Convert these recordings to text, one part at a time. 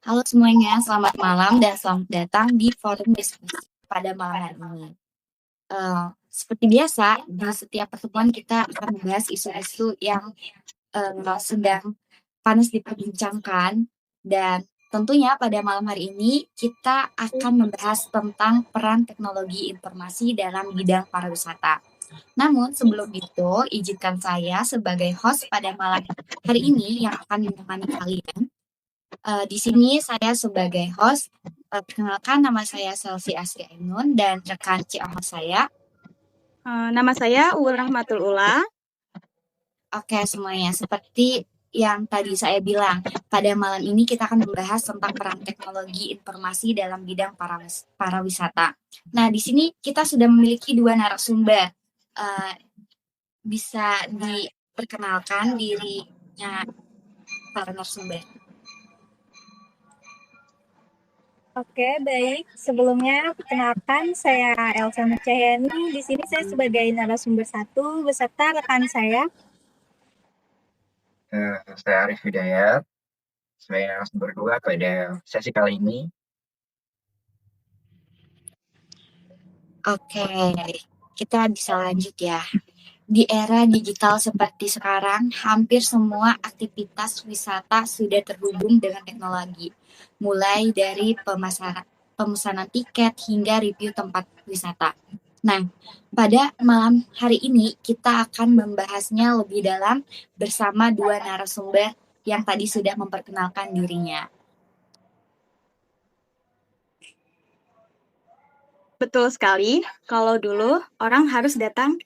Halo semuanya, selamat malam dan selamat datang di forum diskusi pada malam hari ini. Seperti biasa, di setiap pertemuan kita akan membahas isu-isu yang sedang panas diperbincangkan dan tentunya pada malam hari ini kita akan membahas tentang peran teknologi informasi dalam bidang pariwisata. Namun sebelum itu, izinkan saya sebagai host pada malam hari ini yang akan menemani kalian. Di sini saya sebagai host, perkenalkan nama saya Selsi Asri Ainun dan rekan host saya. Nama saya Uwul Rahmatul Ula. Oke semuanya, seperti yang tadi saya bilang, pada malam ini kita akan membahas tentang peran teknologi informasi dalam bidang pariwisata. Nah, di sini kita sudah memiliki dua narasumber. Bisa diperkenalkan dirinya para narasumber. Oke, baik. Sebelumnya, perkenalkan saya Elsa Nurcahyani. Di sini saya sebagai narasumber 1 beserta rekan saya. Saya Arif Hidayat, sebagai narasumber 2 pada sesi kali ini. Oke, kita bisa lanjut ya. Di era digital seperti sekarang, hampir semua aktivitas wisata sudah terhubung dengan teknologi. Mulai dari pemesanan tiket hingga review tempat wisata. Nah, pada malam hari ini kita akan membahasnya lebih dalam bersama dua narasumber yang tadi sudah memperkenalkan dirinya. Betul sekali, kalau dulu orang harus datang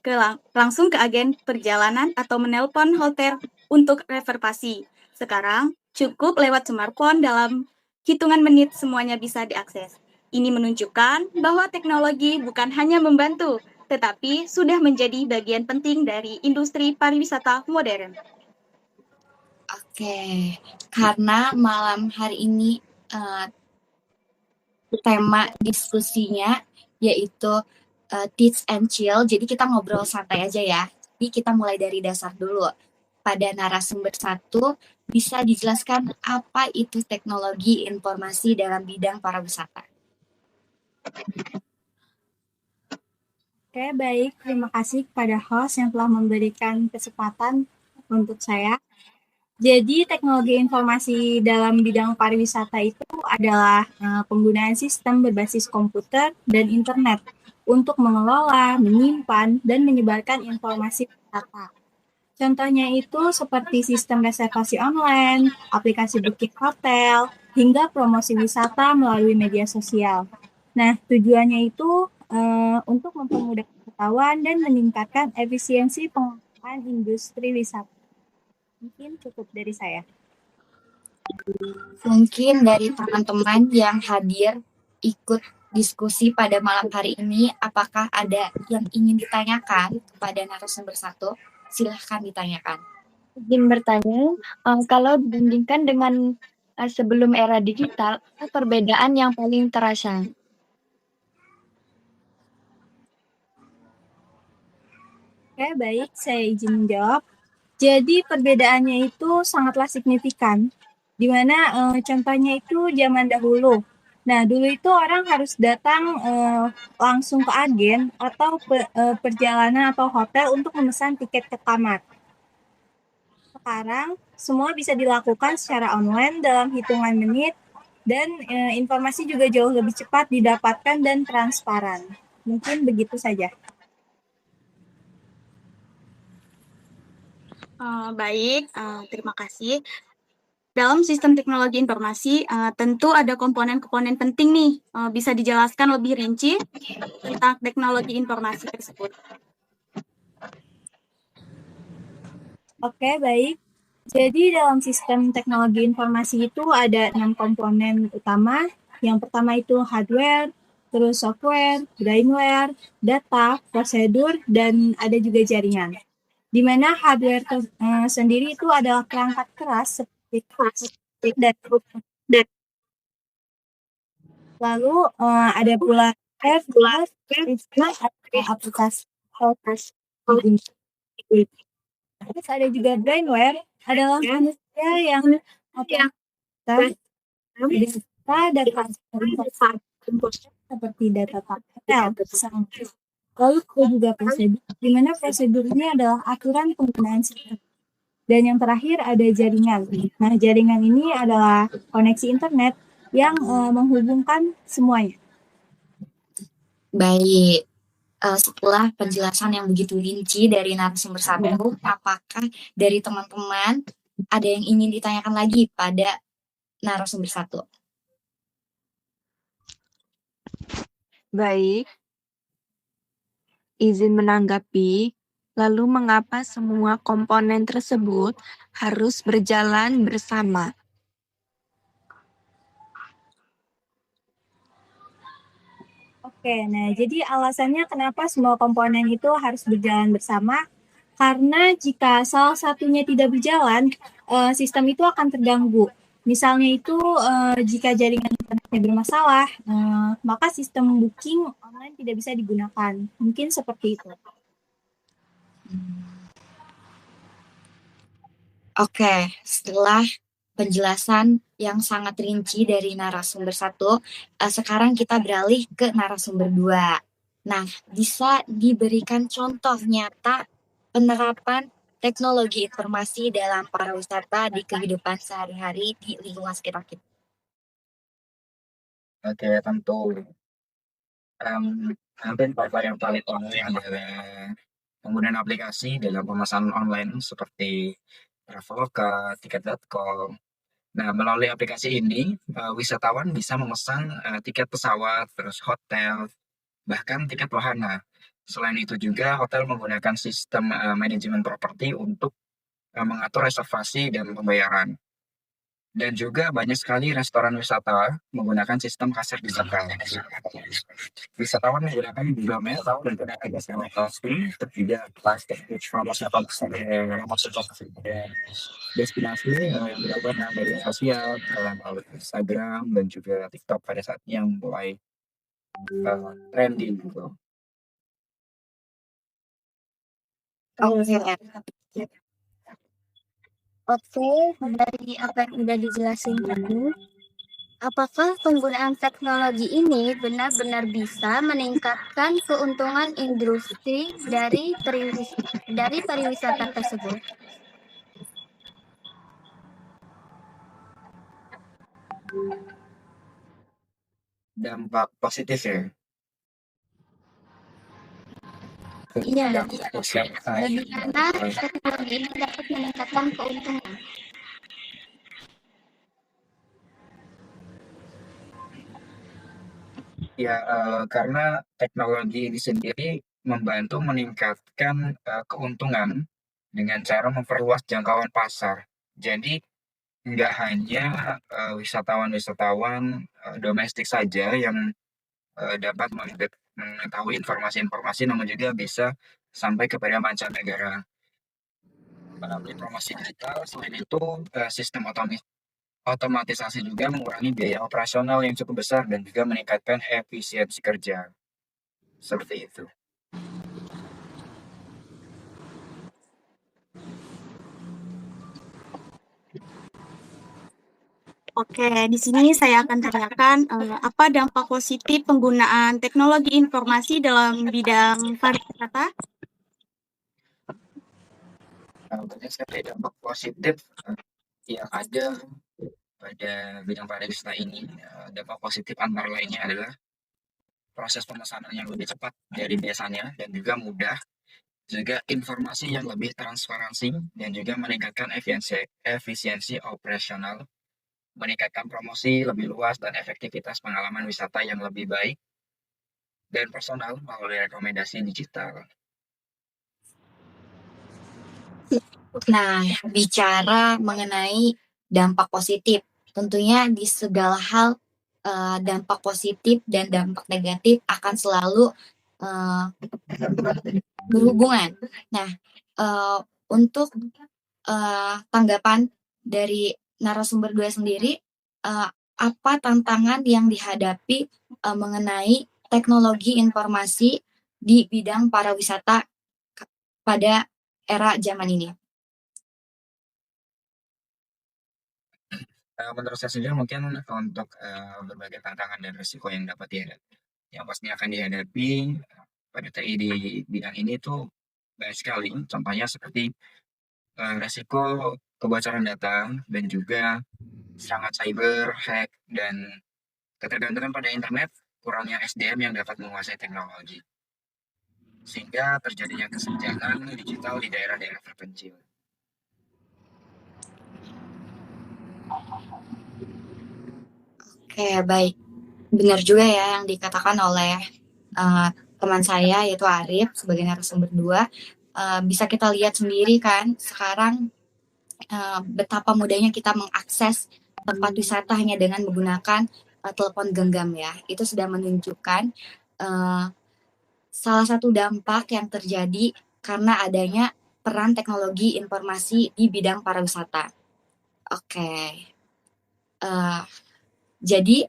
langsung ke agen perjalanan atau menelpon hotel untuk reservasi. Sekarang cukup lewat smartphone, dalam hitungan menit semuanya bisa diakses. Ini menunjukkan bahwa teknologi bukan hanya membantu, tetapi sudah menjadi bagian penting dari industri pariwisata modern. Oke, karena malam hari ini tema diskusinya yaitu Teach and Chill. Jadi kita ngobrol santai aja ya. Jadi kita mulai dari dasar dulu. Pada narasumber 1, bisa dijelaskan apa itu teknologi informasi dalam bidang pariwisata? Oke, baik. Terima kasih kepada host yang telah memberikan kesempatan untuk saya. Jadi, teknologi informasi dalam bidang pariwisata itu adalah penggunaan sistem berbasis komputer dan internet untuk mengelola, menyimpan, dan menyebarkan informasi wisata. Contohnya itu seperti sistem reservasi online, aplikasi booking hotel, hingga promosi wisata melalui media sosial. Nah, tujuannya itu untuk mempermudah pengetahuan dan meningkatkan efisiensi pengelolaan industri wisata. Mungkin cukup dari saya. Mungkin dari teman-teman yang hadir ikut diskusi pada malam hari ini, apakah ada yang ingin ditanyakan kepada narasumber 1? Silahkan ditanyakan. Izin bertanya, kalau dibandingkan dengan sebelum era digital, apa perbedaan yang paling terasa? Oke, baik. Saya izin menjawab. Jadi perbedaannya itu sangatlah signifikan, di mana contohnya itu zaman dahulu. Nah, dulu itu orang harus datang langsung ke agen atau perjalanan atau hotel untuk memesan tiket ke kamar. Sekarang, semua bisa dilakukan secara online dalam hitungan menit, dan informasi juga jauh lebih cepat didapatkan dan transparan. Mungkin begitu saja. Baik, terima kasih. Dalam sistem teknologi informasi, tentu ada komponen-komponen penting nih. Bisa dijelaskan lebih rinci tentang teknologi informasi tersebut? Oke, baik. Jadi dalam sistem teknologi informasi itu ada 6 komponen utama. Yang pertama itu hardware, terus software, brainware, data, prosedur, dan ada juga jaringan. Di mana hardware sendiri itu adalah perangkat keras seperti dan lalu ada pula aplikasi. Terus ada juga brainware, adalah manusia yang data seperti data hotel, lalu juga prosedur, di mana prosedur ini adalah aturan penggunaan sistem. Dan yang terakhir ada jaringan. Nah, jaringan ini adalah koneksi internet yang menghubungkan semuanya. Baik, setelah penjelasan yang begitu rinci dari narasumber satu, apakah dari teman-teman ada yang ingin ditanyakan lagi pada narasumber satu? Baik, izin menanggapi, lalu mengapa semua komponen tersebut harus berjalan bersama? Oke, nah jadi alasannya kenapa semua komponen itu harus berjalan bersama, karena jika salah satunya tidak berjalan, sistem itu akan terganggu. Misalnya itu jika jaringan internetnya bermasalah, maka sistem booking online tidak bisa digunakan. Mungkin seperti itu. Oke, setelah penjelasan yang sangat rinci dari narasumber satu, sekarang kita beralih ke narasumber dua. Nah, bisa diberikan contoh nyata penerapan teknologi informasi dalam pariwisata di kehidupan sehari-hari di lingkungan sekitar kita. Oke, tentu. Hampir yang paling umum adalah penggunaan aplikasi dalam pemesanan online seperti Traveloka, Tiket.com. Nah, melalui aplikasi ini, wisatawan bisa memesan tiket pesawat, terus hotel, bahkan tiket wahana. Selain itu juga hotel menggunakan sistem manajemen properti untuk mengatur reservasi dan pembayaran. Dan juga banyak sekali restoran wisata menggunakan sistem kasir digital. Wisatawan menggunakan Google Maps dan aplikasi lokasi tersedia plastik destinasi yang dilakukan media sosial dalam Instagram dan juga TikTok pada saat yang mulai trending gitu. Oke, dari apa yang sudah dijelasin tadi, apakah penggunaan teknologi ini benar-benar bisa meningkatkan keuntungan industri dari pariwisata tersebut? Dampak positif ya. Iya, bagaimana teknologi ini dapat meningkatkan keuntungan? Ya, karena teknologi ini sendiri membantu meningkatkan keuntungan dengan cara memperluas jangkauan pasar. Jadi nggak hanya wisatawan-wisatawan domestik saja yang dapat mengetahui informasi-informasi, namun juga bisa sampai kepada mancanegara. Melalui promosi digital, selain itu sistem otomatisasi juga mengurangi biaya operasional yang cukup besar dan juga meningkatkan efisiensi kerja. Seperti itu. Oke, di sini saya akan tanyakan apa dampak positif penggunaan teknologi informasi dalam bidang pariwisata? Berdasarkan dampak positif yang ada pada bidang pariwisata ini, dampak positif antara lainnya adalah proses pemesanan yang lebih cepat dari biasanya dan juga mudah, juga informasi yang lebih transparansi dan juga meningkatkan efisiensi operasional, meningkatkan promosi lebih luas dan efektivitas pengalaman wisata yang lebih baik, dan personal melalui rekomendasi digital. Nah, bicara mengenai dampak positif, tentunya di segala hal dampak positif dan dampak negatif akan selalu berhubungan. Nah, untuk tanggapan dari narasumber 2 sendiri, apa tantangan yang dihadapi mengenai teknologi informasi di bidang pariwisata pada era zaman ini? Menurut saya sendiri mungkin untuk berbagai tantangan dan risiko yang dapat dihadapi, yang pasti akan dihadapi pada TI di bidang ini tuh banyak sekali. Contohnya seperti resiko kebocoran data dan juga serangan cyber, hack, dan ketergantungan pada internet, kurangnya SDM yang dapat menguasai teknologi, sehingga terjadinya kesenjangan digital di daerah-daerah terpencil. Oke, baik. Benar juga ya yang dikatakan oleh teman saya yaitu Arif sebagai narasumber 2. Bisa kita lihat sendiri kan sekarang betapa mudahnya kita mengakses tempat wisata hanya dengan menggunakan telepon genggam ya. Itu sudah menunjukkan salah satu dampak yang terjadi karena adanya peran teknologi informasi di bidang pariwisata. Oke. Jadi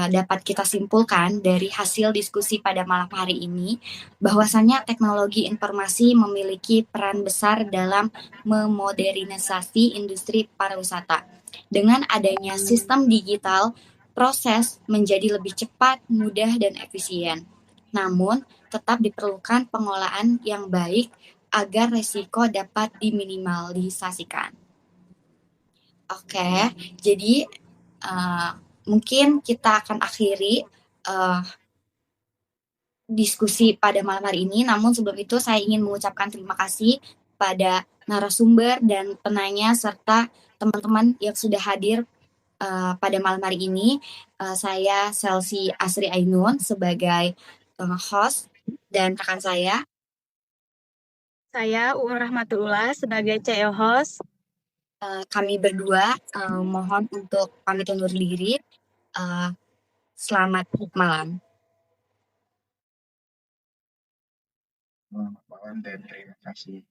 dapat kita simpulkan dari hasil diskusi pada malam hari ini bahwasannya teknologi informasi memiliki peran besar dalam memodernisasi industri pariwisata. Dengan adanya sistem digital, proses menjadi lebih cepat, mudah, dan efisien. Namun, tetap diperlukan pengolahan yang baik agar resiko dapat diminimalisasikan. Oke, jadi mungkin kita akan akhiri diskusi pada malam hari ini. Namun sebelum itu saya ingin mengucapkan terima kasih pada narasumber dan penanya serta teman-teman yang sudah hadir pada malam hari ini. Saya Selsi Asri Ainun sebagai host dan rekan saya. Saya Uur Rahmatullah sebagai CEO host. Kami berdua mohon untuk pamit undur diri. Selamat malam. Selamat malam dan terima kasih.